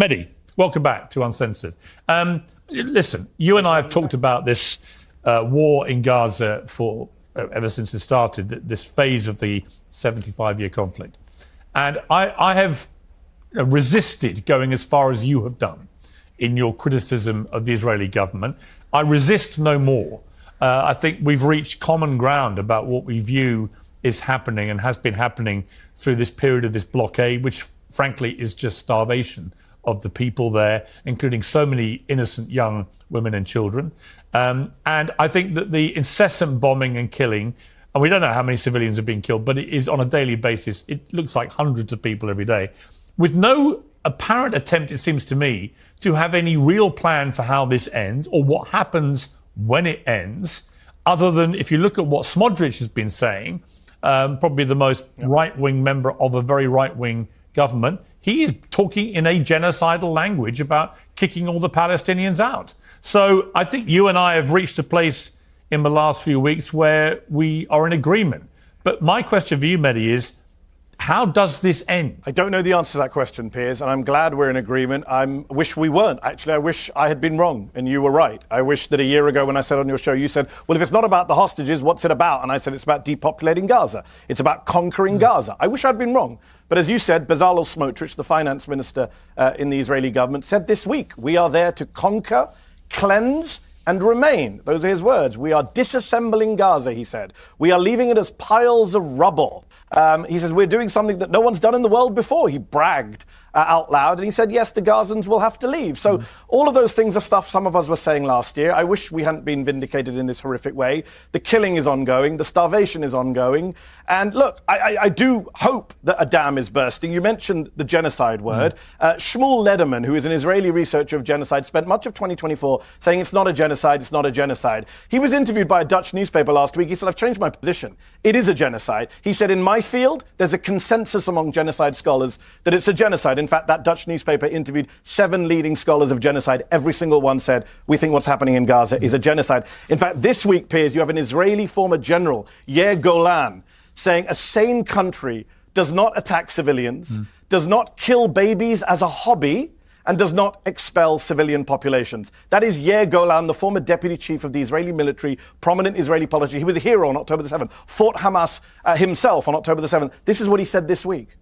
Mehdi, welcome back to Uncensored. Listen, you and I have talked about this war in Gaza for ever since it started, this phase of the 75-year conflict. And I have resisted going as far as you have done in your criticism of the Israeli government. I resist no more. I think we've reached common ground about what we view is happening and has been happening through this period of this blockade, which frankly is just starvation of the people there, including so many innocent young women and children. And I think that the incessant bombing and killing, and we don't know how many civilians have been killed, but it is on a daily basis. It looks like hundreds of people every day, with no apparent attempt, it seems to me, to have any real plan for how this ends or what happens when it ends, other than if you look at what Smotrich has been saying, probably the most right-wing member of a very right-wing government, he is talking in a genocidal language about kicking all the Palestinians out. So I think you and I have reached a place in the last few weeks where we are in agreement. But my question for you, Mehdi, is how does this end? I don't know the answer to that question, Piers, and I'm glad we're in agreement. I wish we weren't. Actually, I wish I had been wrong and you were right. I wish that a year ago when I said on your show, you said, well, if it's not about the hostages, what's it about? And I said, it's about depopulating Gaza. It's about conquering Gaza. I wish I'd been wrong. But as you said, Bezalel Smotrich, the finance minister in the Israeli government, said this week, we are there to conquer, cleanse, and remain. Those are his words. We are disassembling Gaza, he said. We are leaving it as piles of rubble. He says, we're doing something that no one's done in the world before. He bragged out loud, and he said, yes, the Gazans will have to leave. So all of those things are stuff some of us were saying last year. I wish we hadn't been vindicated in this horrific way. The killing is ongoing. The starvation is ongoing. And look, I do hope that a dam is bursting. You mentioned the genocide word. Shmuel Lederman, who is an Israeli researcher of genocide, spent much of 2024 saying it's not a genocide, it's not a genocide. He was interviewed by a Dutch newspaper last week. He said, I've changed my position. It is a genocide. He said, in my field, there's a consensus among genocide scholars that it's a genocide. In fact, that Dutch newspaper interviewed 7 leading scholars of genocide. Every single one said, we think what's happening in Gaza is a genocide. In fact, this week, Piers, you have an Israeli former general, Yair Golan, saying a sane country does not attack civilians, does not kill babies as a hobby, and does not expel civilian populations. That is Yair Golan, the former deputy chief of the Israeli military, prominent Israeli politician. He was a hero on October the 7th, fought Hamas himself on October the 7th. This is what he said this week.